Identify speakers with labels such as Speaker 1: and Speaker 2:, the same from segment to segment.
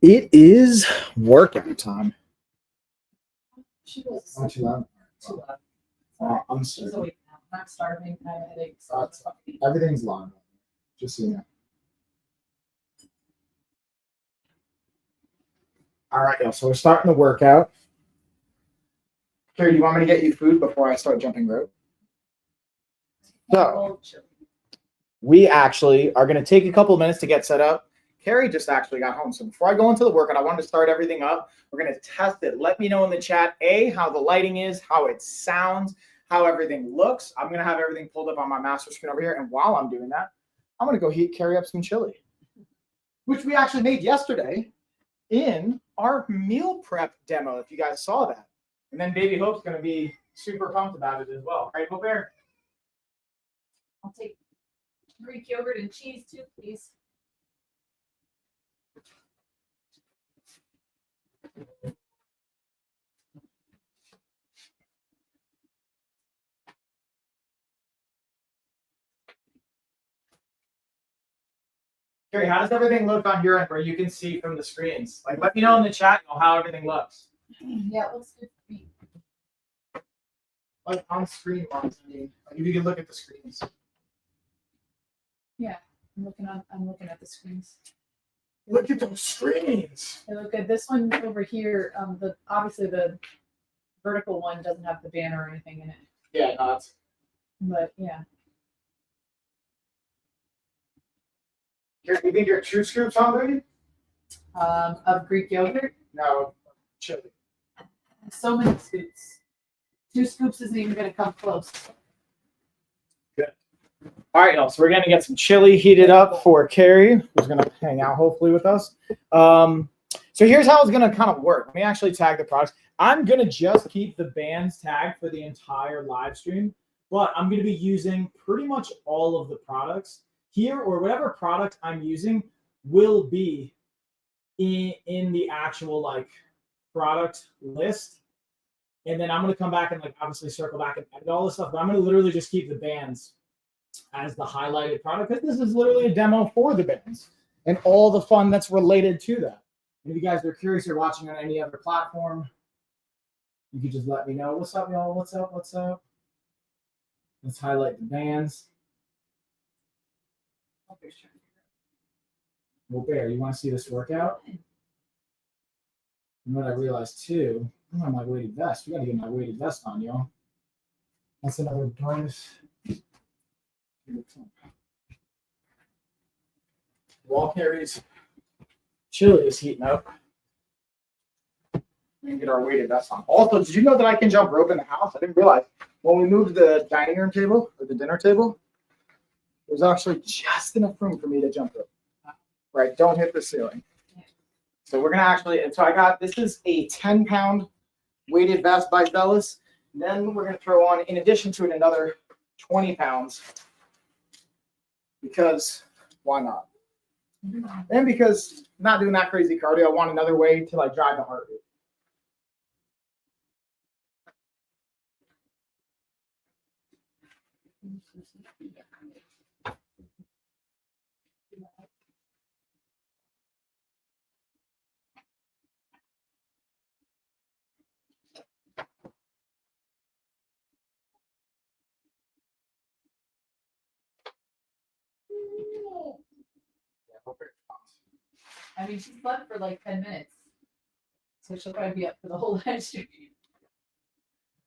Speaker 1: It is workout time.
Speaker 2: She was
Speaker 1: Not too loud.
Speaker 2: too loud.
Speaker 1: I'm
Speaker 2: She's
Speaker 1: sorry.
Speaker 2: awake now. I'm starving. I have a headache. So it's fine.
Speaker 1: Everything's loud. Just so you know. All right, y'all. So we're starting the workout. Carrie, do you want me to get you food before I start jumping rope? So we actually are going to take a couple of minutes to get set up. Carrie just actually got home. So before I go into the workout, I wanted to start everything up. We're going to test it. Let me know in the chat, how the lighting is, how it sounds, how everything looks. I'm going to have everything pulled up on my master screen over here. And while I'm doing that, I'm going to go heat Carrie up some chili, which we actually made yesterday in our meal prep demo, if you guys saw that. And then Baby Hope's going to be super pumped about it as well. Right, Hope Bear?
Speaker 2: I'll take Greek yogurt and cheese too, please.
Speaker 1: Carrie, how does everything look on your end where you can see from the screens? Like, let me know in the chat how everything looks.
Speaker 2: Yeah, it looks good for me.
Speaker 1: Like on screen wise, I mean, like if you can look at the screens.
Speaker 2: Yeah, I'm looking at the screens.
Speaker 1: Look at those screens.
Speaker 2: They look good. This one over here, obviously the vertical one doesn't have the banner or anything in it.
Speaker 1: Yeah, no, it's
Speaker 2: But yeah.
Speaker 1: Carrie, you think you're 2 scoops hungry?
Speaker 2: Of Greek yogurt.
Speaker 1: No, chili.
Speaker 2: So many scoops. 2 scoops isn't even gonna come close.
Speaker 1: Good. All right, y'all. So we're gonna get some chili heated up for Carrie, who's gonna hang out hopefully with us. So here's how it's gonna kind of work. Let me actually tag the products. I'm gonna just keep the bands tagged for the entire live stream, but I'm gonna be using pretty much all of the products here, or whatever product I'm using will be in the actual like product list. And then I'm going to come back and like obviously circle back and edit all this stuff. But I'm going to literally just keep the bands as the highlighted product because this is literally a demo for the bands and all the fun that's related to that. And if you guys are curious, you're watching on any other platform, you could just let me know. What's up, y'all? What's up? What's up? Let's highlight the bands. Well, Bear, you want to see this workout? And what I realized too, I'm on my weighted vest. We got to get my weighted vest on, y'all. That's another bonus. Wall carries. Chili is heating up. We can get our weighted vest on. Also, did you know that I can jump rope in the house? I didn't realize. When we moved the dining room table or the dinner table, there's actually just enough room for me to jump rope. Right, don't hit the ceiling. So we're gonna actually, and so I got, this is a 10-pound weighted vest by Bellis. Then we're gonna throw on, in addition to it, another 20 pounds. Because why not? And because I'm not doing that crazy cardio, I want another way to like drive the heart rate.
Speaker 2: I mean, she slept for like 10 minutes. So she'll probably be up for the whole live stream.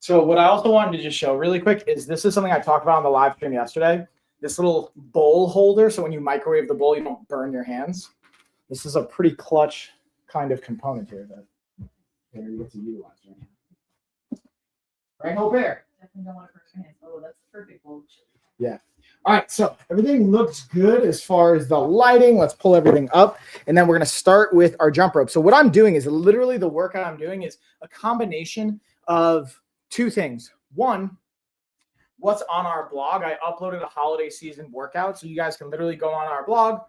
Speaker 1: So what I also wanted to just show really quick is this is something I talked about on the live stream yesterday. This little bowl holder, so when you microwave the bowl, you don't burn your hands. This is a pretty clutch kind of component here that you get to utilize right now. Right, Hope Bear?
Speaker 2: Definitely don't want to burn your hands. Oh, that's the perfect bowl.
Speaker 1: Yeah. All right, so everything looks good as far as the lighting. Let's pull everything up, and then we're going to start with our jump rope. So what I'm doing is literally the workout I'm doing is a combination of 2 things. One, what's on our blog. I uploaded a holiday season workout, so you guys can literally go on our blog,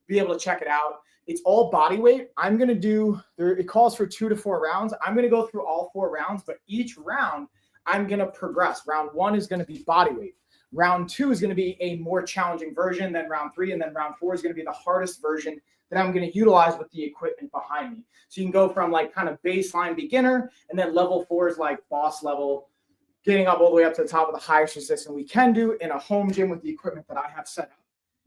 Speaker 1: be able to check it out. It's all body weight. I'm going to do, it calls for 2 to 4 rounds. I'm going to go through all 4 rounds, but each round I'm going to progress. Round 1 is going to be body weight. Round 2 is going to be a more challenging version than round 3, and then round 4 is going to be the hardest version that I'm going to utilize with the equipment behind me. So you can go from like kind of baseline beginner, and then level 4 is like boss level, getting up all the way up to the top of the highest resistance we can do in a home gym with the equipment that I have set up.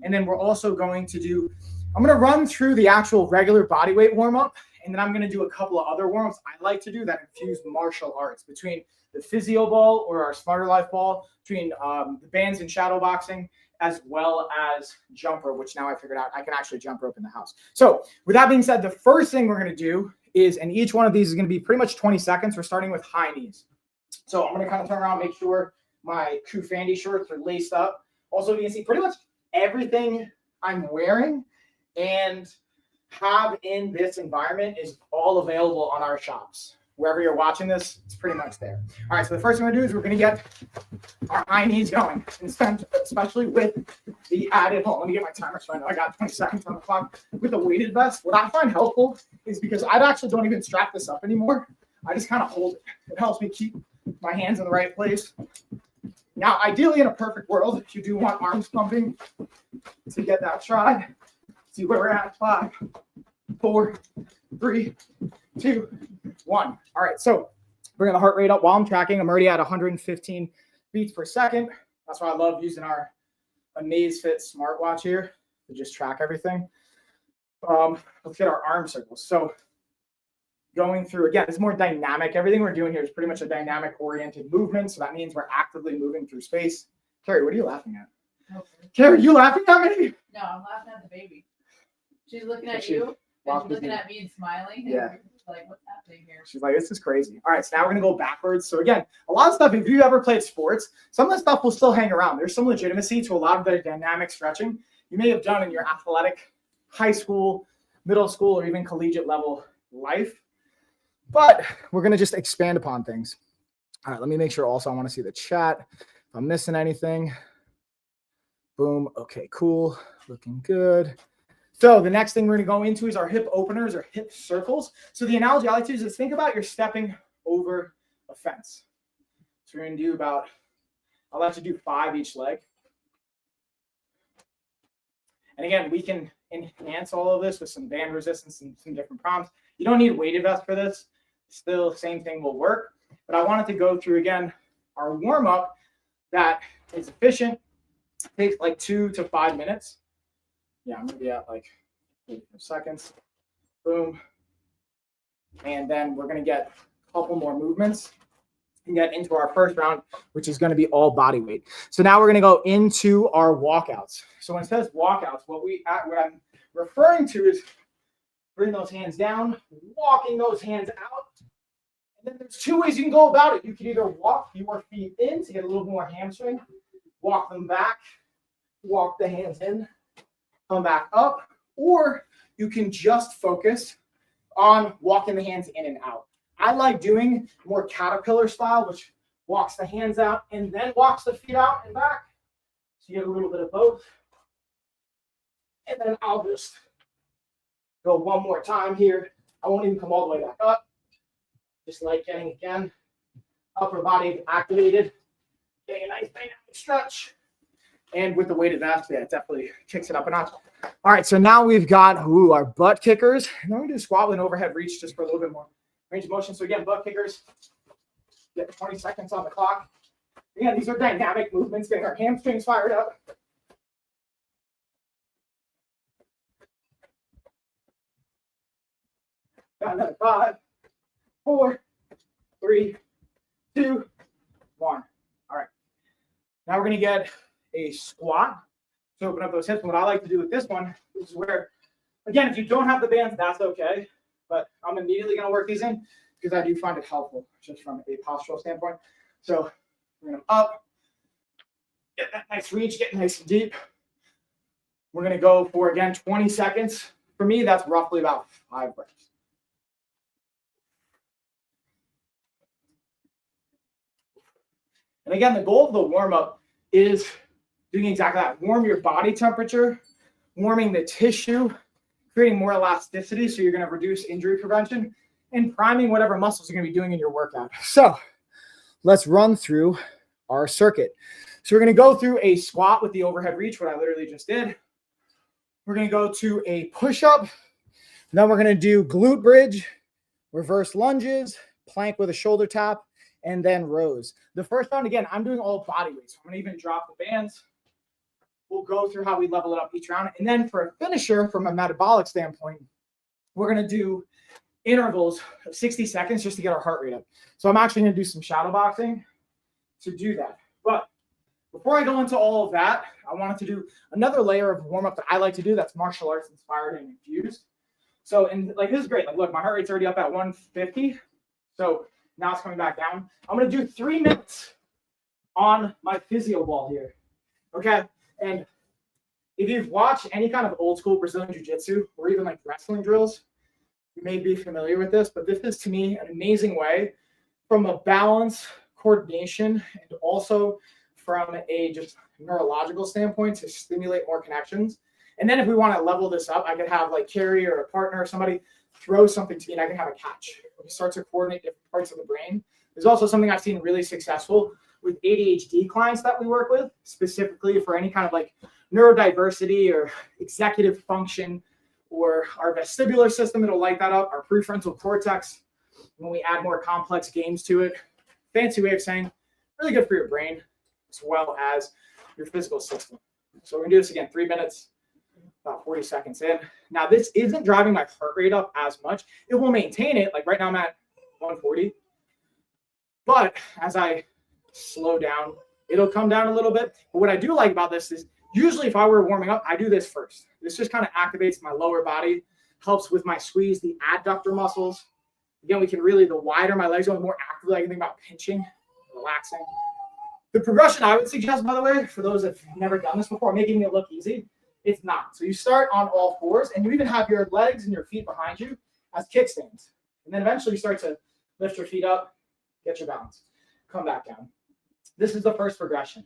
Speaker 1: And then we're also going to do, I'm going to run through the actual regular body weight warm up, and then I'm going to do a couple of other warm-ups I like to do that infuse martial arts between the physio ball or our Smarter Life ball, between the bands and shadow boxing, as well as jump rope, which now I figured out I can actually jump rope in the house. So with that being said, the first thing we're going to do is, and each one of these is going to be pretty much 20 seconds. We're starting with high knees. So I'm going to kind of turn around, make sure my Kufandy shorts are laced up. Also, you can see pretty much everything I'm wearing and have in this environment is all available on our shops. Wherever you're watching this, it's pretty much there. All right, so the first thing we're going to do is we're going to get our high knees going, especially with the added, let me get my timer so I know I got 20 seconds on the clock. With the weighted vest, what I find helpful is because I actually don't even strap this up anymore. I just kind of hold it. It helps me keep my hands in the right place. Now, ideally, in a perfect world, if you do want arms pumping to get that try, see where we're at. 5, 4, 3, 2, 1. All right, so bringing the heart rate up while I'm tracking. I'm already at 115 beats per second. That's why I love using our Amazfit smartwatch here to just track everything. Let's get our arm circles. So going through, again, it's more dynamic. Everything we're doing here is pretty much a dynamic-oriented movement, so that means we're actively moving through space. Carrie, what are you laughing at? Okay. Carrie, you laughing at me?
Speaker 2: No, I'm laughing at the baby. She's looking at you, and she's looking at me and smiling.
Speaker 1: Yeah.
Speaker 2: And like, what's happening here?
Speaker 1: She's like, this is crazy. All right, so now we're going to go backwards. So again, a lot of stuff, if you ever played sports, some of the stuff will still hang around. There's some legitimacy to a lot of the dynamic stretching you may have done in your athletic high school, middle school, or even collegiate level life. But we're going to just expand upon things. All right, let me make sure also I want to see the chat. If I'm missing anything. Boom. Okay, cool. Looking good. So the next thing we're going to go into is our hip openers or hip circles. So the analogy I like to use is think about you're stepping over a fence. So we're going to do about, I'll let you do 5 each leg. And again, we can enhance all of this with some band resistance and some different prompts. You don't need a weighted vest for this. Still, same thing will work. But I wanted to go through, again, our warm-up that is efficient. It takes like 2 to 5 minutes. Yeah, I'm going to be at like 8 seconds. Boom. And then we're going to get a couple more movements and get into our first round, which is going to be all body weight. So now we're going to go into our walkouts. So when it says walkouts, what I'm referring to is bring those hands down, walking those hands out. And then there's 2 ways you can go about it. You can either walk your feet in to get a little more hamstring, walk them back, walk the hands in, come back up, or you can just focus on walking the hands in and out. I like doing more caterpillar style, which walks the hands out and then walks the feet out and back. So you get a little bit of both. And then I'll just go one more time here. I won't even come all the way back up. Just like getting, again, upper body activated, getting a nice dynamic stretch. And with the weighted vest, yeah, it definitely kicks it up a notch. All right, so now we've got our butt kickers. And then we do squat with an overhead reach just for a little bit more range of motion. So again, butt kickers, get 20 seconds on the clock. Again, these are dynamic movements, getting our hamstrings fired up. Got another 5, 4, 3, 2, 1. All right. Now we're going to get a squat to open up those hips. And what I like to do with this one is where, again, if you don't have the bands, that's okay. But I'm immediately going to work these in because I do find it helpful just from a postural standpoint. So we're going to up, get that nice reach, get nice and deep. We're going to go for, again, 20 seconds. For me, that's roughly about 5 reps. And again, the goal of the warm-up is doing exactly that. Warm your body temperature, warming the tissue, creating more elasticity so you're going to reduce injury prevention, and priming whatever muscles you're going to be doing in your workout. So let's run through our circuit. So we're going to go through a squat with the overhead reach, what I literally just did. We're going to go to a push-up. Then we're going to do glute bridge, reverse lunges, plank with a shoulder tap, and then rows. The first round, again, I'm doing all body weight. So I'm going to even drop the bands. We'll go through how we level it up each round. And then for a finisher, from a metabolic standpoint, we're going to do intervals of 60 seconds just to get our heart rate up. So I'm actually going to do some shadow boxing to do that. But before I go into all of that, I wanted to do another layer of warm-up that I like to do that's martial arts inspired and infused. So, and like, this is great. Like, look, my heart rate's already up at 150. So now it's coming back down. I'm going to do 3 minutes on my physio ball here. Okay. And if you've watched any kind of old school Brazilian jiu-jitsu or even like wrestling drills, you may be familiar with this, but this is to me an amazing way from a balance, coordination, and also from a just neurological standpoint to stimulate more connections. And then if we want to level this up, I could have like Carrie or a partner or somebody throw something to me and I can have a catch. We start to coordinate different parts of the brain. There's also something I've seen really successful with ADHD clients that we work with, specifically for any kind of like neurodiversity or executive function or our vestibular system. It'll light that up. Our prefrontal cortex, when we add more complex games to it. Fancy way of saying really good for your brain as well as your physical system. So we're going to do this again, 3 minutes, about 40 seconds in. Now, this isn't driving my heart rate up as much. It will maintain it. Like right now I'm at 140. But as I slow down, it'll come down a little bit. But what I do like about this is usually if I were warming up, I do this first. This just kind of activates my lower body, helps with my squeeze, the adductor muscles. Again, we can really, the wider my legs go, the more actively I can think about pinching, relaxing. The progression I would suggest, by the way, for those that have never done this before, making it look easy, it's not. So you start on all fours and you even have your legs and your feet behind you as kickstands. And then eventually you start to lift your feet up, get your balance, come back down. This is the first progression.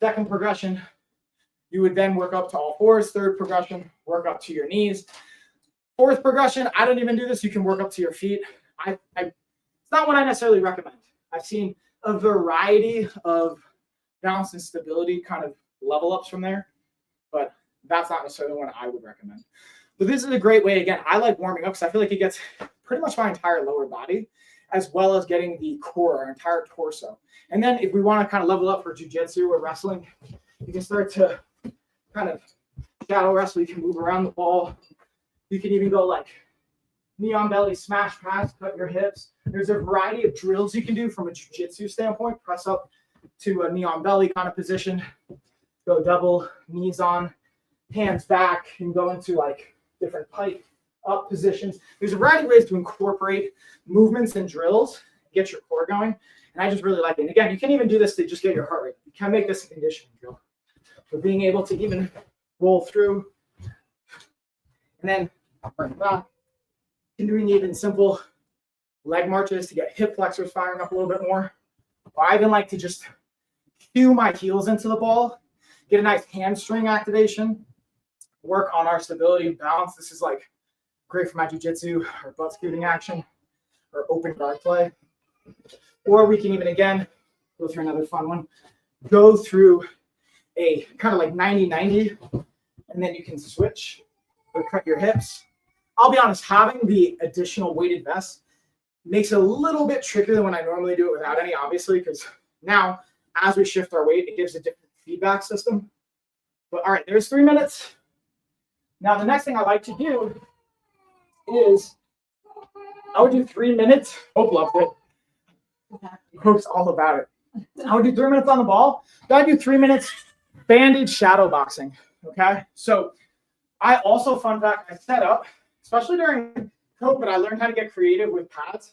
Speaker 1: Second progression, you would then work up to all fours. Third progression, work up to your knees. Fourth progression, I don't even do this. You can work up to your feet. It's not what I necessarily recommend. I've seen a variety of balance and stability kind of level ups from there, but that's not necessarily one I would recommend. But this is a great way. Again, I like warming up because I feel like it gets pretty much my entire lower body, as well as getting the core, our entire torso. And then if we want to kind of level up for jiu-jitsu or wrestling, you can start to kind of shadow wrestle. You can move around the ball. You can even go like knee on belly, smash pass, cut your hips. There's a variety of drills you can do from a jiu-jitsu standpoint. Press up to a knee on belly kind of position. Go double, knees on, hands back, and go into like different pike up positions. There's a variety of ways to incorporate movements and drills, get your core going. And I just really like it. And again, you can even do this to just get your heart rate. You can make this a conditioning drill. So being able to even roll through and then bring back. And doing even simple leg marches to get hip flexors firing up a little bit more. Or I even like to just cue my heels into the ball, get a nice hamstring activation, work on our stability and balance. This is like great for my jiu-jitsu or butt scooting action or open guard play. Or we can even, again, go through another fun one, go through a kind of like 90-90, and then you can switch or cut your hips. I'll be honest, having the additional weighted vest makes it a little bit trickier than when I normally do it without any, obviously, because now as we shift our weight, it gives a different feedback system. But all right, there's 3 minutes. Now, the next thing I like to do is I would do 3 minutes. Hope loved it. Hope's all about it. I would do 3 minutes on the ball. Then I do 3 minutes bandage shadow boxing. Okay. So I also, fun fact, I set up, especially during COVID, I learned how to get creative with pads.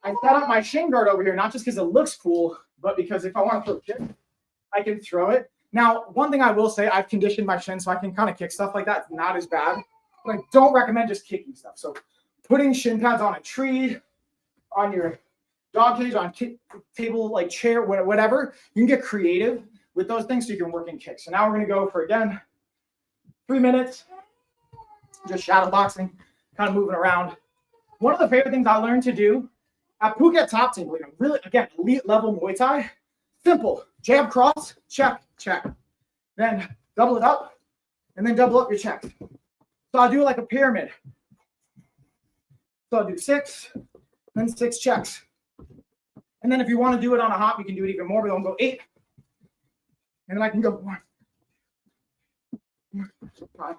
Speaker 1: I set up my shin guard over here, not just because it looks cool, but because if I want to throw a kick, I can throw it. Now, one thing I will say, I've conditioned my shin so I can kind of kick stuff like that. It's not as bad. But I don't recommend just kicking stuff. So putting shin pads on a tree, on your dog cage, on table, like chair, whatever, you can get creative with those things so you can work in kicks. So now we're going to go for, again, 3 minutes, just shadow boxing, kind of moving around. One of the favorite things I learned to do at Phuket Top Table, really, again, elite level Muay Thai, Simple. Jab, cross, check, check. Then double it up, and then double up your checks. So I'll do like a pyramid. So I'll do 6, then 6 checks. And then if you want to do it on a hop, you can do it even more, but I'll go 8. And then I can go 1, 5,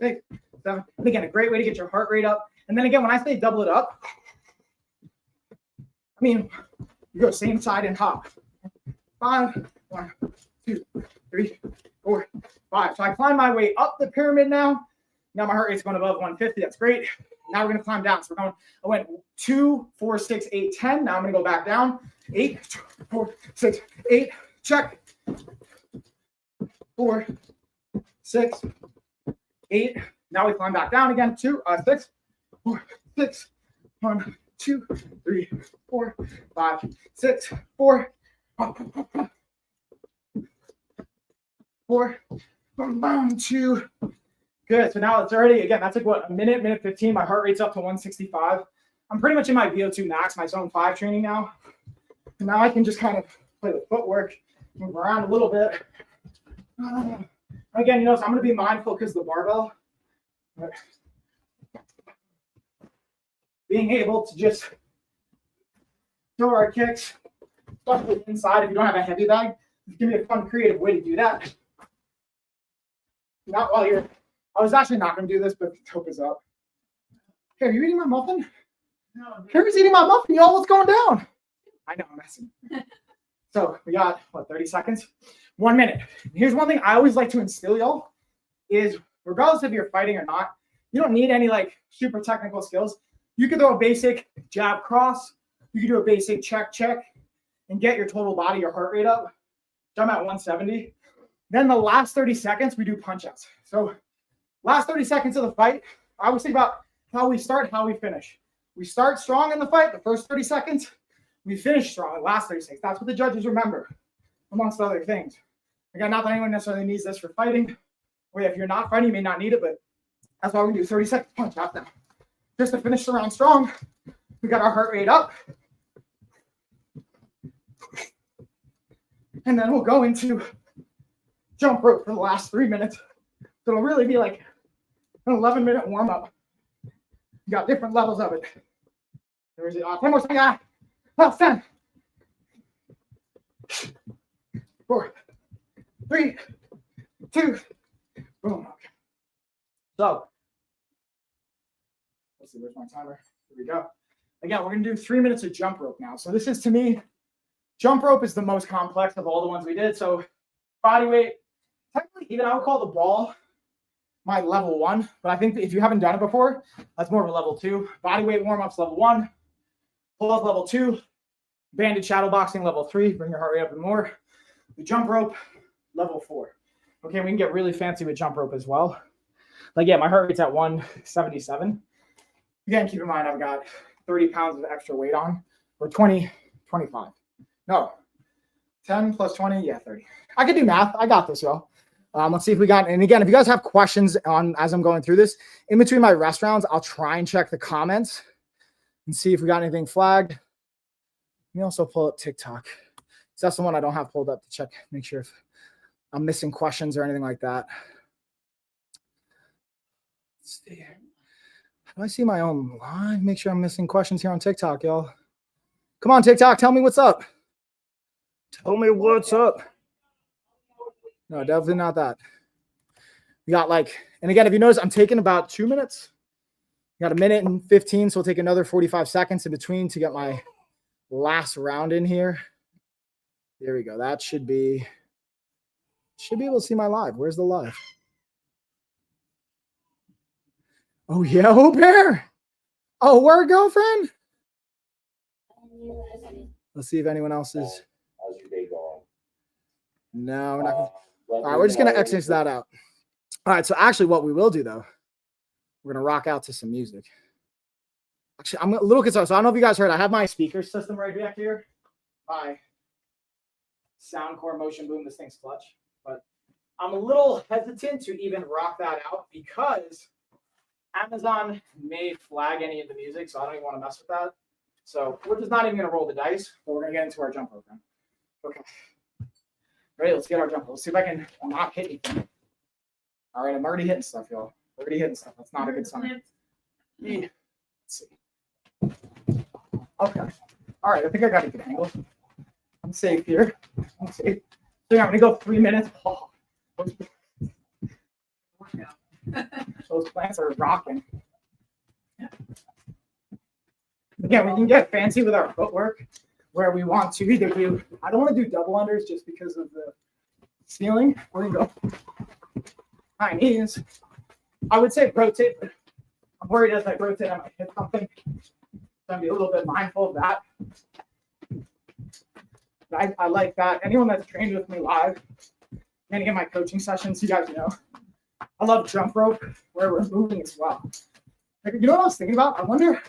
Speaker 1: 6, 7. And again, a great way to get your heart rate up. And then again, when I say double it up, I mean, you go same side and hop. 5, 1, 2, 3, 4, 5. So I climb my way up the pyramid now. Now my heart rate's going above 150. That's great. Now we're going to climb down. So I went 2, 4, 6, 8, 10. Now I'm going to go back down. 8, 4, 6, 8. Check. 4, 6, 8. Now we climb back down again. 2, 6, 4, 6, 1, 2, 3, 4, 5, 6, 4, 4, 2. Good. So now it's already, again, that's like what, a minute 15. My heart rate's up to 165. I'm pretty much in my VO2 max, my zone 5 training now. And now I can just kind of play with footwork, move around a little bit. Again, you know, so I'm going to be mindful because of the barbell. Being able to just throw our kicks, especially inside if you don't have a heavy bag. Give me a fun, creative way to do that. Not while you're, I was actually not going to do this, but the top is up. Hey, are you eating my muffin?
Speaker 2: No.
Speaker 1: Carrie's eating my muffin. Y'all, what's going down? I know, I'm messing. So we got, what, 30 seconds? 1 minute. Here's one thing I always like to instill y'all is regardless if you're fighting or not, you don't need any like super technical skills. You can throw a basic jab cross. You can do a basic check, and get your total body, your heart rate up. So I'm at 170. Then the last 30 seconds, we do punch outs. So last 30 seconds of the fight, I always think about how we start, how we finish. We start strong in the fight, the first 30 seconds. We finish strong, the last 30 seconds. That's what the judges remember, amongst other things. Again, not that anyone necessarily needs this for fighting. Or if you're not fighting, you may not need it, but that's why we do 30 seconds punch out now. Just to finish the round strong, we got our heart rate up. And then we'll go into jump rope for the last 3 minutes. So it'll really be like an 11-minute warm up. You got different levels of it. There's 10 more seconds. 10. 4, 3, 2, boom. Okay. So, let's see, where's my timer? Here we go. Again, we're going to do 3 minutes of jump rope now. So this is, to me, jump rope is the most complex of all the ones we did. So body weight, technically, even I would call the ball my level 1. But I think that if you haven't done it before, that's more of a level 2. Body weight warm-ups level 1. Pull-up level 2. Banded shadow boxing level 3. Bring your heart rate up and more. The jump rope level 4. Okay, we can get really fancy with jump rope as well. Like, yeah, my heart rate's at 177. Again, keep in mind, I've got 30 pounds of extra weight on, or 20, 25. No, 10 plus 20, yeah, 30. I can do math. I got this, y'all. Let's see if we got, and again, if you guys have questions on as I'm going through this, in between my rest rounds, I'll try and check the comments and see if we got anything flagged. Let me also pull up TikTok. So that's the one I don't have pulled up to check, make sure if I'm missing questions or anything like that. Let's see. How do I see my own live? Make sure I'm missing questions here on TikTok, y'all. Come on, TikTok, tell me what's up. Tell me what's up. No, definitely not that. We got like, and again, if you notice, I'm taking about 2 minutes. We got a minute and 15, so we'll take another 45 seconds in between to get my last round in here. There we go. That should be able to see my live. Where's the live? Oh, yeah, oh, bear. Oh, word, girlfriend. Let's see if anyone else is.
Speaker 3: How's your day going?
Speaker 1: No, we're not gonna. All right, we're just going to exit that out. All right, so actually what we will do, though, we're going to rock out to some music. Actually, I'm a little concerned. So I don't know if you guys heard, I have my speaker system right back here. My Soundcore Motion Boom. This thing's clutch. But I'm a little hesitant to even rock that out because Amazon may flag any of the music, so I don't even want to mess with that. So we're just not even going to roll the dice, but we're going to get into our jump program. Okay. Ready? Let's get our jump. Let's see if I can not hit anything. All right, I'm already hitting stuff, y'all. Already hitting stuff. That's not a good sign. Let's see. Okay. All right, I think I got a good angle. I'm safe here. I'm safe. So yeah, I'm gonna go 3 minutes. Oh, those plants are rocking. Again, we can get fancy with our footwork where we want to either do, I don't want to do double unders just because of the ceiling. We're gonna go high knees. I would say rotate, but I'm worried as I rotate, I might hit something. So I'm be a little bit mindful of that. I like that. Anyone that's trained with me live, any of my coaching sessions, you guys know, I love jump rope where we're moving as well. Like, you know what I was thinking about? I wonder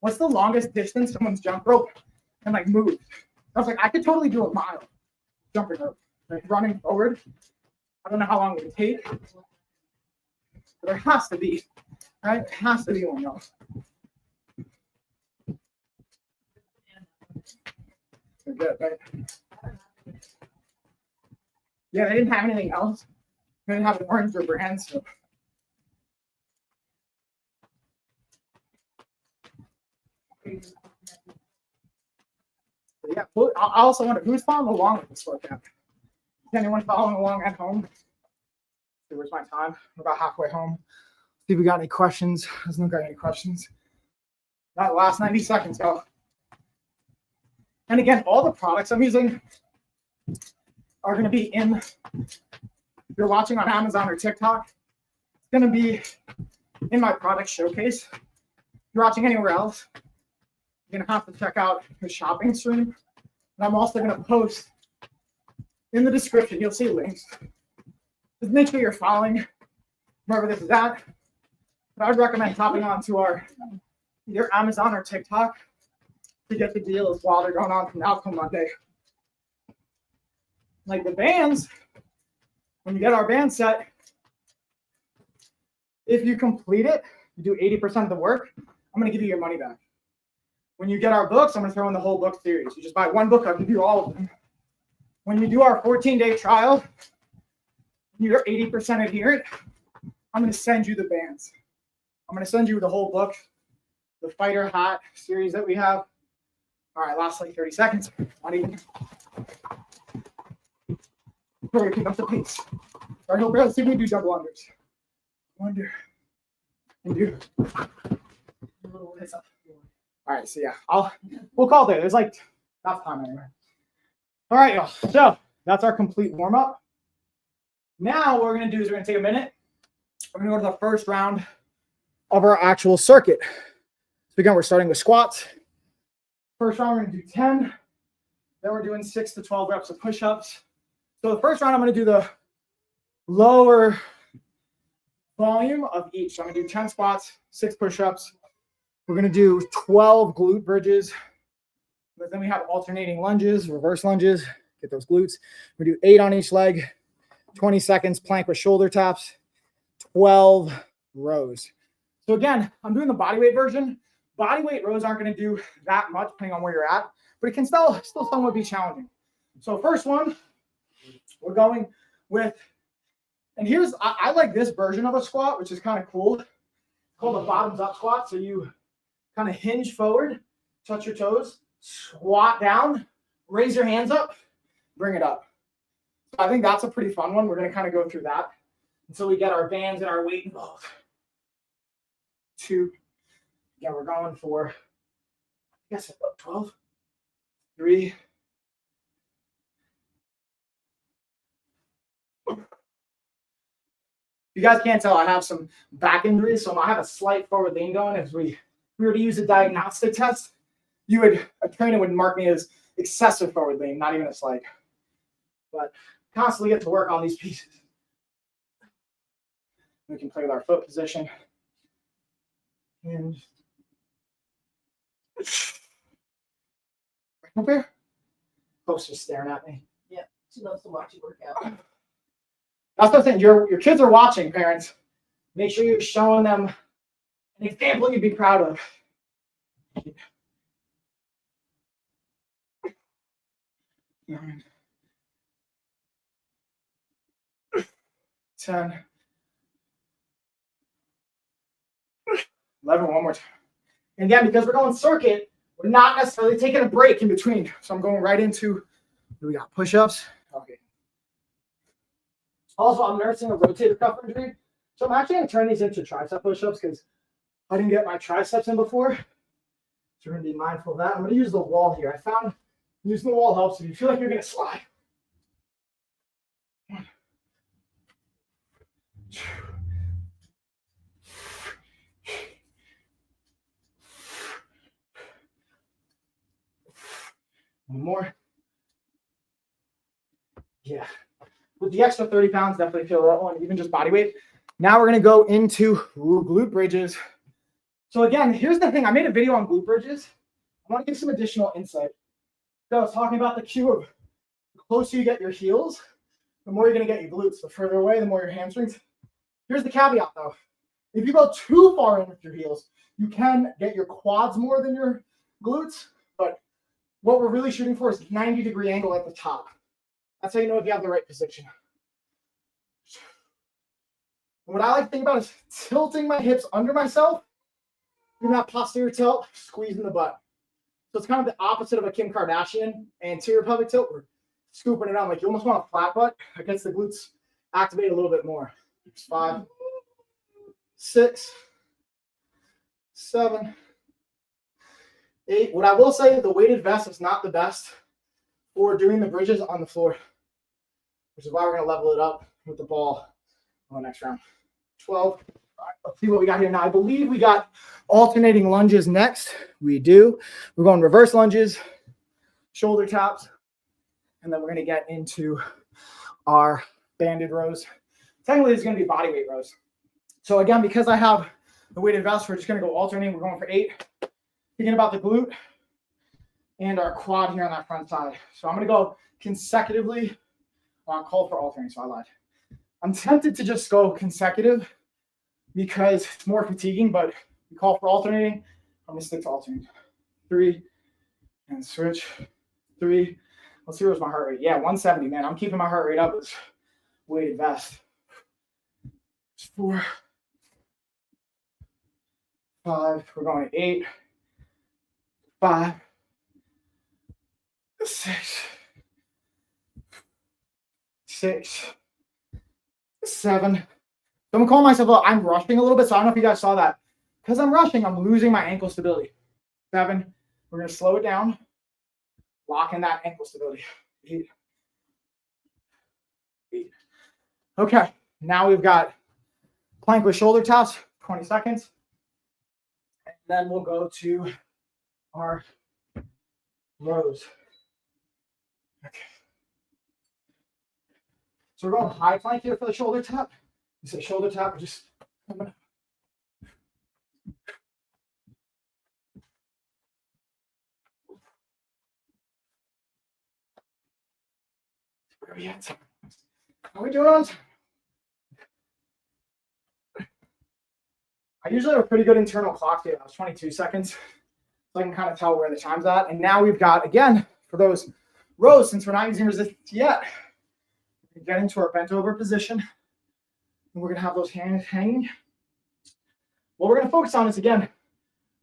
Speaker 1: what's the longest distance someone's jump rope can like move. I was like, I could totally do a mile jumping rope, like running forward. I don't know how long it would take, but there has to be, right? There has to be one else. Good, right? Yeah, they didn't have anything else. They didn't have an orange or brand, so. Yeah, I also wonder who's following along with this workout. Is anyone following along at home? Where's my time? We're about halfway home. See if we got any questions. There's no got any questions. That last 90 seconds, go. And again, all the products I'm using are going to be in, if you're watching on Amazon or TikTok, it's going to be in my product showcase. If you're watching anywhere else, you're going to have to check out the shopping stream. And I'm also going to post in the description, you'll see links. Just make sure you're following wherever this is at. But I'd recommend hopping on to our either Amazon or TikTok to get the deals while they're going on from now till Monday. Like the bands, when you get our band set, if you complete it, you do 80% of the work, I'm going to give you your money back. When you get our books, I'm going to throw in the whole book series. You just buy one book, I'll give you all of them. When you do our 14-day trial, you're 80% adherent, I'm going to send you the bands. I'm going to send you the whole book, the Fighter Hat series that we have. All right, last like 30 seconds. Not even. We're pick up the pace. All right, let's see if we do double unders. Wonder. And do. All right, so yeah, we'll call it there. There's like enough time anyway. All right, y'all. So that's our complete warm up. Now what we're gonna do is we're gonna take a minute. We're gonna go to the first round of our actual circuit. So again, we're starting with squats. First round, we're gonna do 10. Then we're doing 6 to 12 reps of push-ups. So the first round, I'm gonna do the lower volume of each. So I'm gonna do 10 squats, 6 push-ups. We're gonna do 12 glute bridges. But then we have alternating lunges, reverse lunges, get those glutes. We do 8 on each leg, 20 seconds, plank with shoulder taps, 12 rows. So again, I'm doing the bodyweight version. Bodyweight rows aren't going to do that much depending on where you're at, but it can still somewhat be challenging. So first one, we're going with, and here's, I like this version of a squat, which is kind of cool. It's called a bottoms up squat. So you kind of hinge forward, touch your toes, squat down, raise your hands up, bring it up. So I think that's a pretty fun one. We're going to kind of go through that until we get our bands and our weight involved. 2. Yeah, we're going for, I guess, about 12. 3. You guys can't tell, I have some back injuries, so I have a slight forward lean going. If we were to use a diagnostic test, a trainer would mark me as excessive forward lean, not even a slight. But constantly get to work on these pieces. We can play with our foot position. And right up here. Folks are staring at me.
Speaker 2: Yeah, she loves to watch you work out.
Speaker 1: That's the thing. Your kids are watching, parents. Make sure you're showing them an example you'd be proud of. 10, 11, one more time. And again, because we're going circuit, we're not necessarily taking a break in between. So I'm going right into, we got push-ups. Okay. Also, I'm nursing a rotator cuff injury. So I'm actually going to turn these into tricep push-ups because I didn't get my triceps in before. So we're going to be mindful of that. I'm going to use the wall here. I found using the wall helps if you feel like you're going to slide. One more. Yeah. With the extra 30 pounds, definitely feel that one, even just body weight. Now we're going to go into glute bridges. So again, here's the thing. I made a video on glute bridges. I want to give some additional insight. So I was talking about the cue of the closer you get your heels, the more you're going to get your glutes. The further away, the more your hamstrings. Here's the caveat though. If you go too far in with your heels, you can get your quads more than your glutes. But what we're really shooting for is 90-degree angle at the top. That's how you know if you have the right position. And what I like to think about is tilting my hips under myself, doing that posterior tilt, squeezing the butt. So it's kind of the opposite of a Kim Kardashian anterior pelvic tilt. We're scooping it out like you almost want a flat butt. That gets the glutes activate a little bit more. 5, 6, 7, 8. What I will say, the weighted vest is not the best for doing the bridges on the floor, which is why we're going to level it up with the ball on the next round. 12. All right, let's see what we got here now. I believe we got alternating lunges next. We do. We're going reverse lunges, shoulder taps, and then we're going to get into our banded rows. Technically, it's going to be body weight rows. So again, because I have the weighted vest, we're just going to go alternating. We're going for 8. Thinking about the glute and our quad here on that front side. So I'm going to go consecutively. Well, I'll call for alternating, so I lied. I'm tempted to just go consecutive because it's more fatiguing, but we call for alternating. I'm going to stick to alternating. 3 and switch. 3. Let's see where's my heart rate. Yeah, 170, man. I'm keeping my heart rate up with weighted vest. 4, 5. We're going to 8, 5, 6, 7. So I'm calling myself out. I'm rushing a little bit, so I don't know if you guys saw that. Because I'm rushing, I'm losing my ankle stability. 7. We're going to slow it down. Lock in that ankle stability. 8. Okay, now we've got plank with shoulder taps, 20 seconds. And then we'll go to our rows. Okay. So we're going high plank here for the shoulder tap. You say shoulder tap, we're just coming up. Where are we at? How are we doing on time? I usually have a pretty good internal clock here. That was 22 seconds. So I can kind of tell where the time's at. And now we've got, again, for those rows, since we're not using resistance yet, we get into our bent over position. And we're going to have those hands hanging. What we're going to focus on is, again,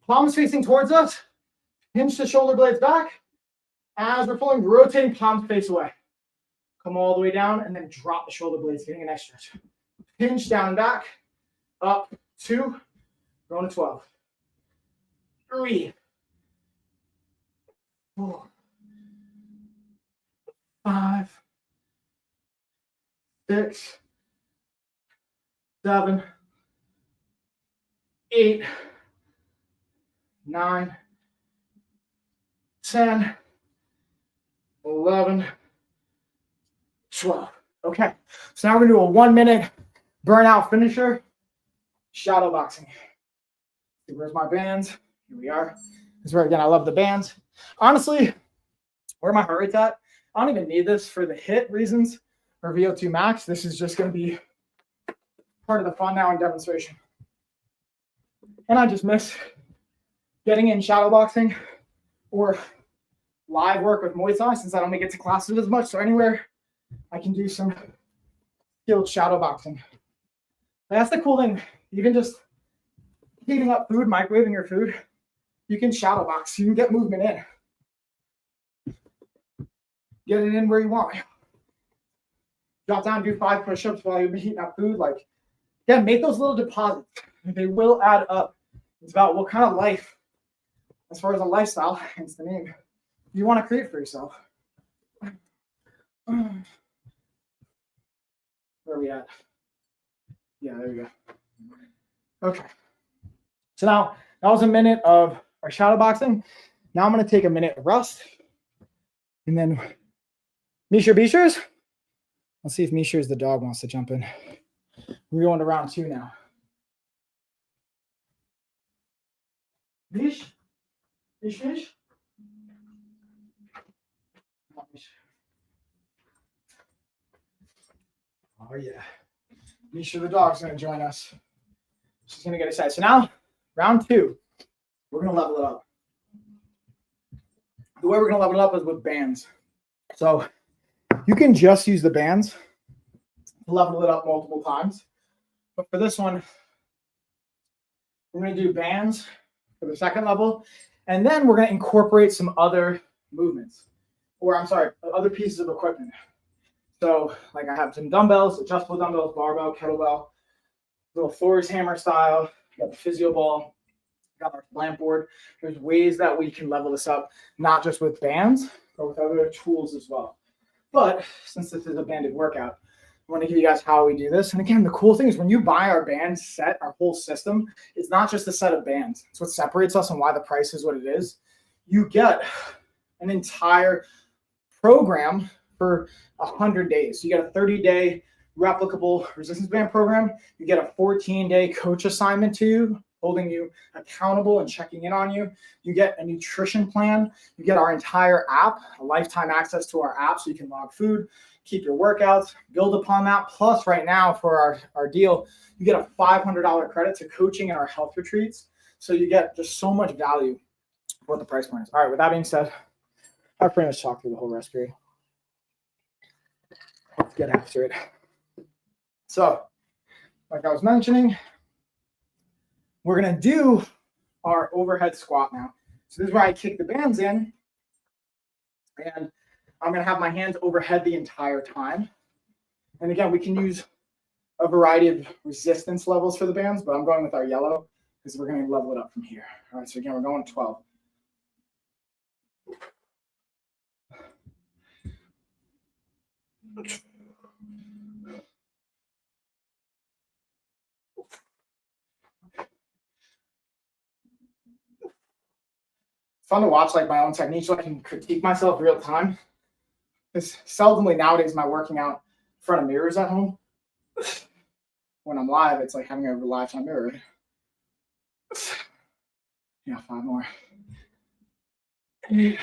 Speaker 1: palms facing towards us. Hinge the shoulder blades back. As we're pulling, rotating palms face away. Come all the way down and then drop the shoulder blades, getting an extra. Hinge down and back. Up, 2. Going to 12. 3. 4. 5. 6. 7. 8. 9. 10. 11. 12. Okay, so now we're gonna do a 1-minute burnout finisher, shadow boxing. Where's my bands? Here we are. This is where, again, I love the bands. Honestly, where my heart rate's at, I don't even need this for the HIIT reasons or VO2 max. This is just gonna be part of the fun now and demonstration. And I just miss getting in shadow boxing or live work with Muay Thai since I don't get to classes as much. So anywhere I can do some skilled shadow boxing. That's the cool thing. Even just heating up food, microwaving your food, you can shadow box. You can get movement in. Get it in where you want. Drop down, do 5 push-ups while you're heating up food. Like, again, make those little deposits. They will add up. It's about what kind of life, as far as a lifestyle, hence the name, you want to create for yourself. Where are we at? Yeah, there we go. Okay. So now that was a minute of our shadow boxing. Now I'm going to take a minute of rest. And then Beeshers. Let's see if Mishers the dog wants to jump in. We're going to round 2 now. Mish? Mish? Oh, yeah. Misha the dog's going to join us. She's going to get excited. So now, round 2, we're going to level it up. The way we're going to level it up is with bands. So you can just use the bands to level it up multiple times. But for this one, we're going to do bands for the second level. And then we're going to incorporate some other movements. Or, I'm sorry, other pieces of equipment. So, like I have some dumbbells, adjustable dumbbells, barbell, kettlebell, little Thor's hammer style. Got the physio ball. Got our lamp board. There's ways that we can level this up, not just with bands, but with other tools as well. But since this is a banded workout, I want to give you guys how we do this. And again, the cool thing is when you buy our band set, our whole system, it's not just a set of bands. It's what separates us and why the price is what it is. You get an entire program for 100 days. You get a 30-day replicable resistance band program. You get a 14-day coach assignment to you, holding you accountable and checking in on you. You get a nutrition plan. You get our entire app, a lifetime access to our app so you can log food, keep your workouts, build upon that. Plus, right now for our deal, you get a $500 credit to coaching and our health retreats. So you get just so much value for what the price point is. All right, with that being said, I've pretty much talked through the whole rest period. Let's get after it. So, like I was mentioning, we're going to do our overhead squat now. So this is where I kick the bands in, and I'm going to have my hands overhead the entire time. And again, we can use a variety of resistance levels for the bands, but I'm going with our yellow because we're going to level it up from here. All right, so again, we're going 12. Fun to watch like my own technique so I can critique myself real time. Because seldomly nowadays am I working out in front of mirrors at home. When I'm live, it's like having a lifetime mirror. Yeah, 5 more. 8.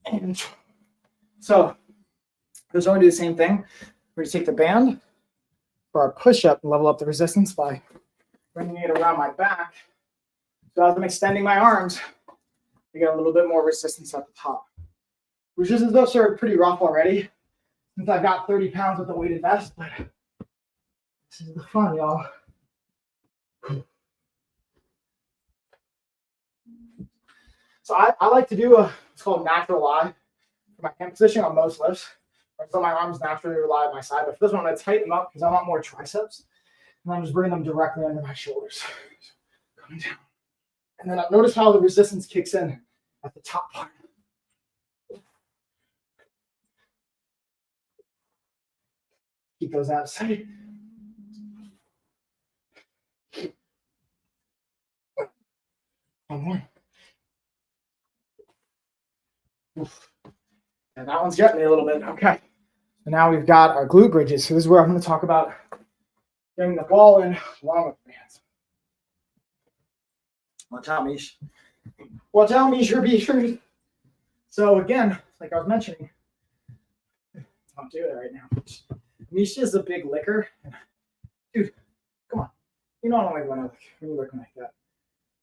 Speaker 1: And so there's only do the same thing. We're going to take the band for our push-up and level up the resistance by bringing it around my back. So as I'm extending my arms, I get a little bit more resistance at the top. Resistance those are pretty rough already since I've got 30 pounds with the weighted vest, but this is the fun, y'all. So I like to do it's called natural lie for my hand position on most lifts. So my arms naturally lie at my side, but for this one, I'm going to tighten them up because I want more triceps. And I'm just bringing them directly under my shoulders. So coming down. And then notice how the resistance kicks in at the top part. Keep those out of sight. One more. Oof. And that one's getting me a little bit. Okay. So now we've got our glute bridges. So this is where I'm going to talk about getting the ball in along with the hands. Watch out, Mish. Watch out, Mish. Be sure. So again, like I was mentioning, don't do it right now. Mish is a big licker. Dude, come on. You know, I don't like when you're looking like that.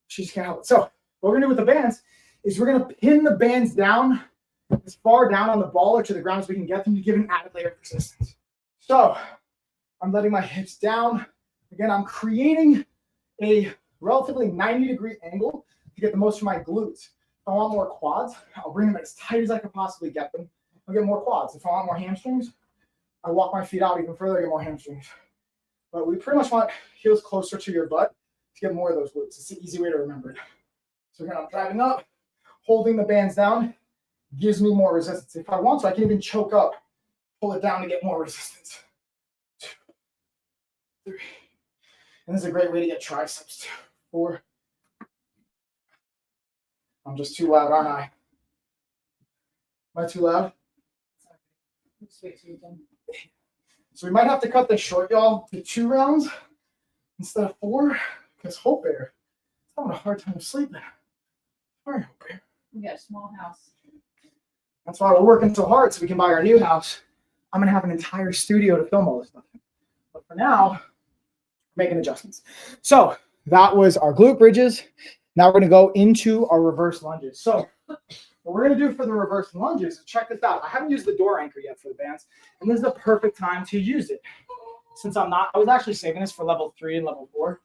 Speaker 1: She just can't help it. So what we're gonna do with the bands is we're gonna pin the bands down as far down on the ball or to the ground as we can get them to give an added layer of resistance. So I'm letting my hips down. Again, I'm creating a relatively 90-degree angle to get the most from my glutes. If I want more quads, I'll bring them as tight as I can possibly get them. I'll get more quads. If I want more hamstrings, I walk my feet out even further, I get more hamstrings. But we pretty much want heels closer to your butt to get more of those glutes. It's an easy way to remember it. So again, I'm driving up, holding the bands down, gives me more resistance. If I want to, I can even choke up, pull it down to get more resistance. 2, 3. And this is a great way to get triceps. 4. I'm just too loud, aren't I? Am I too loud? So we might have to cut this short, y'all, to 2 rounds instead of 4, because Hope Bear is having a hard time sleeping. Sorry, Hope Bear.
Speaker 2: We got a small house.
Speaker 1: That's why we're working so hard so we can buy our new house. I'm gonna have an entire studio to film all this stuff. But for now, we're making adjustments. So that was our glute bridges. Now we're gonna go into our reverse lunges. So what we're gonna do for the reverse lunges is check this out. I haven't used the door anchor yet for the bands, and this is the perfect time to use it. Since I was actually saving this for level 3 and level 4,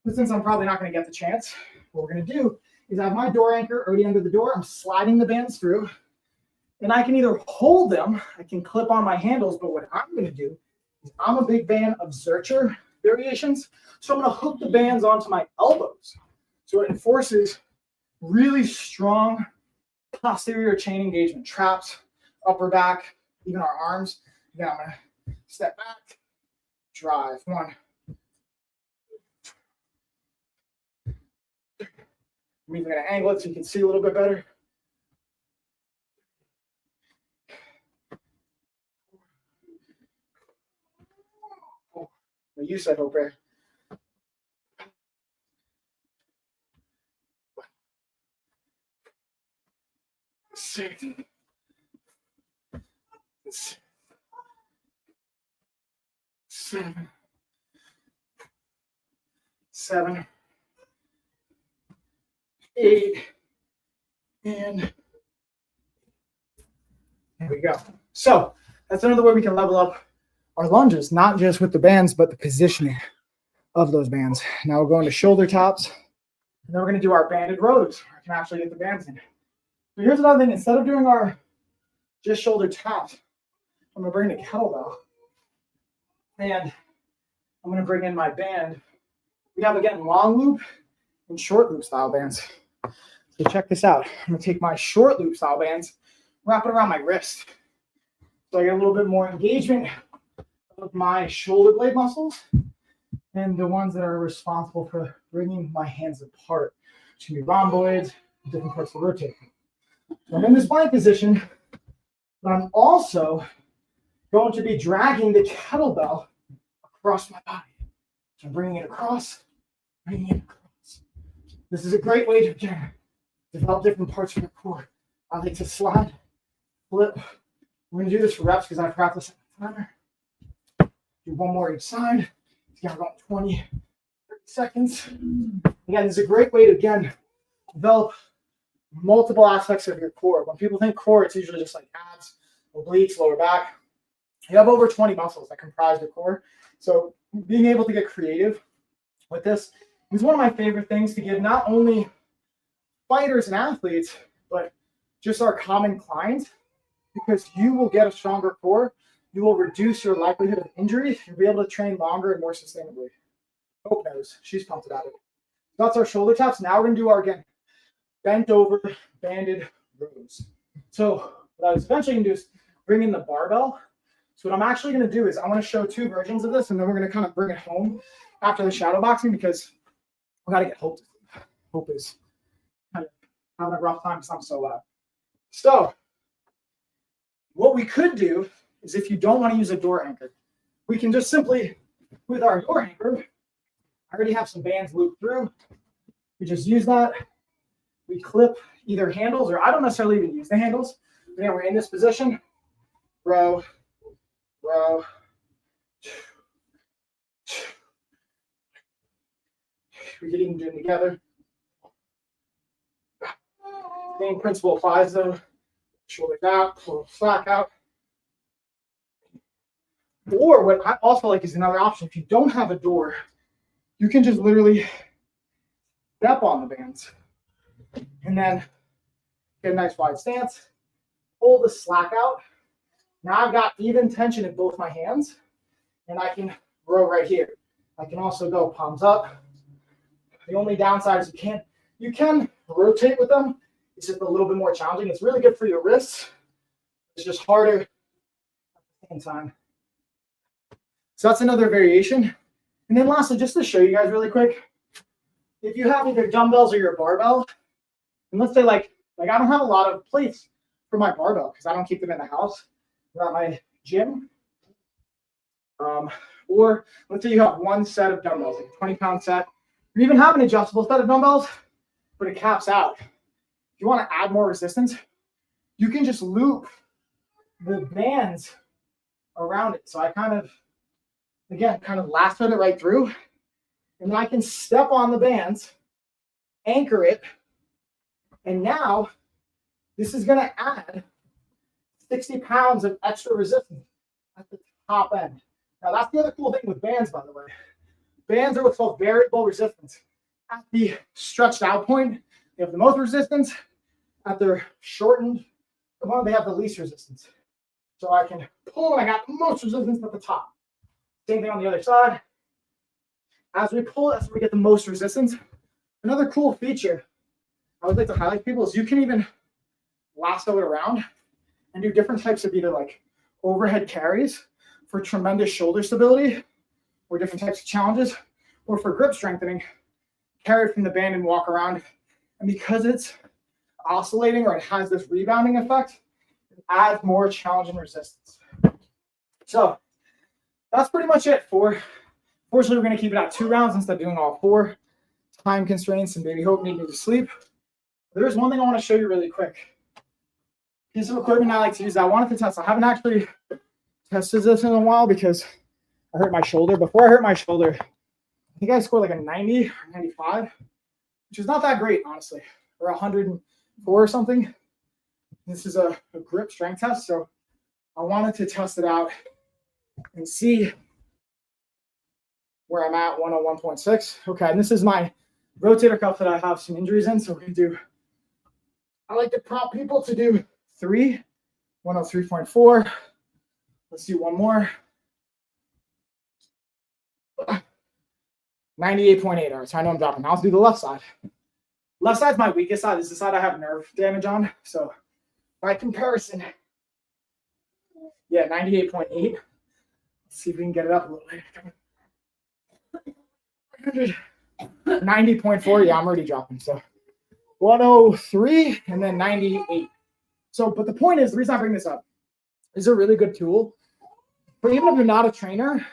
Speaker 1: but since I'm probably not gonna get the chance, what we're gonna do is I have my door anchor already under the door. I'm sliding the bands through, and I can either hold them, I can clip on my handles, but what I'm gonna do is I'm a big fan of Zercher variations. So I'm gonna hook the bands onto my elbows. So it enforces really strong posterior chain engagement, traps, upper back, even our arms. Again, I'm gonna step back, drive. 1. I'm even gonna angle it so you can see a little bit better. You said Hope Bear. 6. 7. 7. 8. And there we go. So that's another way we can level up our lunges, not just with the bands, but the positioning of those bands. Now we're going to shoulder taps, and then we're going to do our banded rows. I can actually get the bands in. So here's another thing. Instead of doing our just shoulder taps, I'm going to bring the kettlebell, and I'm going to bring in my band. We have, again, long loop and short loop style bands. So check this out. I'm going to take my short loop style bands, wrap it around my wrist. So I get a little bit more engagement of my shoulder blade muscles and the ones that are responsible for bringing my hands apart. Which can be rhomboids, different parts of the rotator. So I'm in this plank position, but I'm also going to be dragging the kettlebell across my body. So I'm bringing it across, bringing it across. This is a great way to again develop different parts of your core. I like to slide, flip. We're going to do this for reps because I practice at the timer. Do 1 more each side. You got about 20, 30 seconds. Again, this is a great way to, again, develop multiple aspects of your core. When people think core, it's usually just like abs, obliques, lower back. You have over 20 muscles that comprise your core. So being able to get creative with this is one of my favorite things to give not only fighters and athletes, but just our common clients, because you will get a stronger core. You will reduce your likelihood of injury. You'll be able to train longer and more sustainably. Hope knows. She's pumped about it. That's our shoulder taps. Now we're going to do our, again, bent over, banded rows. So what I was eventually going to do is bring in the barbell. So what I'm actually going to do is I want to show 2 versions of this, and then we're going to kind of bring it home after the shadow boxing because we got to get Hope to sleep. Hope is kind of having a rough time because I'm so loud. So what we could do is if you don't want to use a door anchor, we can just simply, with our door anchor, I already have some bands looped through. We just use that. We clip either handles, or I don't necessarily even use the handles. But yeah, we're in this position. Row, row. We could even do them together. Same principle applies though. Shoulders out, pull slack out. Or what I also like is another option. If you don't have a door, you can just literally step on the bands and then get a nice wide stance, pull the slack out. Now I've got even tension in both my hands, and I can row right here. I can also go palms up. The only downside is you can rotate with them. It's just a little bit more challenging. It's really good for your wrists. It's just harder at the same time. So that's another variation. And then lastly, just to show you guys really quick, if you have either dumbbells or your barbell, and let's say like I don't have a lot of plates for my barbell because I don't keep them in the house. They're at my gym. Or let's say you have one set of dumbbells, like a 20-pound set. You even have an adjustable set of dumbbells, but it caps out. If you want to add more resistance, you can just loop the bands around it. So I kind of lasso it right through, and then I can step on the bands, anchor it, and now this is going to add 60 pounds of extra resistance at the top end. Now, that's the other cool thing with bands, by the way. Bands are what's called variable resistance. At the stretched out point, they have the most resistance. At their shortened one, they have the least resistance. So I can pull, and I got the most resistance at the top. Same thing on the other side. As we pull, that's where we get the most resistance. Another cool feature I would like to highlight people is you can even lasso it around and do different types of either like overhead carries for tremendous shoulder stability or different types of challenges, or for grip strengthening, carry it from the band and walk around. And because it's oscillating or it has this rebounding effect, it adds more challenge and resistance. So that's pretty much it for, fortunately, we're going to keep it at 2 rounds instead of doing all 4. Time constraints and baby Hope needing to sleep. There's one thing I want to show you really quick. Piece of equipment I like to use that I wanted to test. I haven't actually tested this in a while because I hurt my shoulder. Before I hurt my shoulder, I think I scored like a 90 or 95, which is not that great, honestly, or 104 or something. This is a grip strength test, so I wanted to test it out and see where I'm at, 101.6. Okay, and this is my rotator cuff that I have some injuries in, so we can do, I like to prompt people to do 3, 103.4. Let's do one more. 98.8. All right, so I know I'm dropping. Now let's do the left side. Left side's my weakest side. This is the side I have nerve damage on. So by comparison, yeah, 98.8. Let's see if we can get it up a little bit. 90.4. Yeah, I'm already dropping. So 103 and then 98. So, but the point is, the reason I bring this up is a really good tool. But even if you're not a trainer,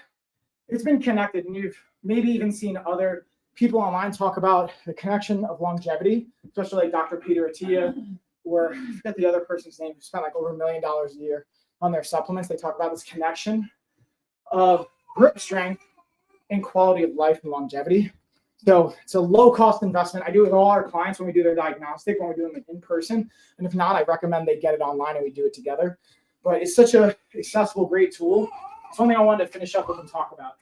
Speaker 1: it's been connected, and you've maybe even seen other people online talk about the connection of longevity, especially like Dr. Peter Attia, or I forget the other person's name, who spent like over $1 million a year on their supplements. They talk about this connection of grip strength and quality of life and longevity. So it's a low-cost investment. I do it with all our clients when we do their diagnostic, when we do them in person. And if not, I recommend they get it online and we do it together. But it's such a accessible, great tool. It's something I wanted to finish up with and talk about.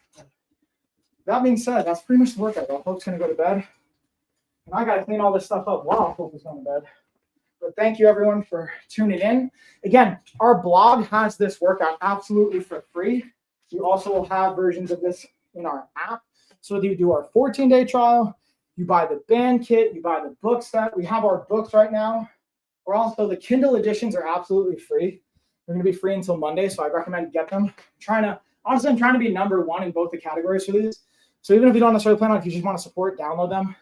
Speaker 1: That being said, that's pretty much the workout. Hope's going to go to bed. And I got to clean all this stuff up while Hope is going to bed. But thank you, everyone, for tuning in. Again, our blog has this workout absolutely for free. We also will have versions of this in our app. So whether you do our 14-day trial, you buy the band kit, you buy the book set. We have our books right now. Or also the Kindle editions are absolutely free. They're going to be free until Monday, so I recommend get them. I'm trying to be number 1 in both the categories for these. So even if you don't necessarily plan on it, if you just want to support, download them. I'm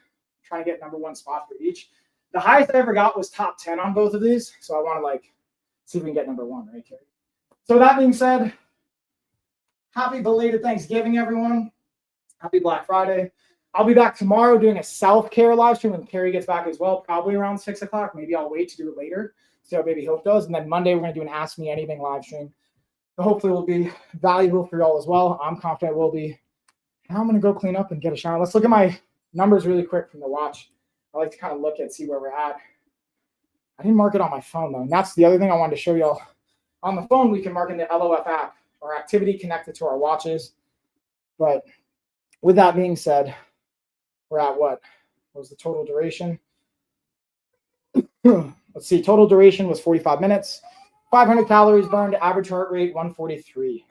Speaker 1: trying to get number 1 spot for each. The highest I ever got was top 10 on both of these. So I want to see if we can get number 1, right, Carrie? So that being said, happy belated Thanksgiving, everyone. Happy Black Friday. I'll be back tomorrow doing a self-care live stream when Carrie gets back as well, probably around 6 o'clock. Maybe I'll wait to do it later. See how Baby Hope does. And then Monday, we're going to do an Ask Me Anything live stream. So hopefully it will be valuable for you all as well. I'm confident it will be. Now I'm going to go clean up and get a shower. Let's look at my numbers really quick from the watch. I like to kind of look at, see where we're at. I didn't mark it on my phone though. And that's the other thing I wanted to show y'all. On the phone, we can mark in the LOF app or activity connected to our watches. But with that being said, we're at what was the total duration? Let's see, total duration was 45 minutes, 500 calories burned, average heart rate 143.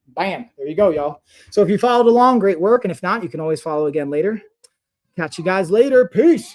Speaker 1: Bam, there you go, y'all. So if you followed along, great work. And if not, you can always follow again later. Catch you guys later. Peace.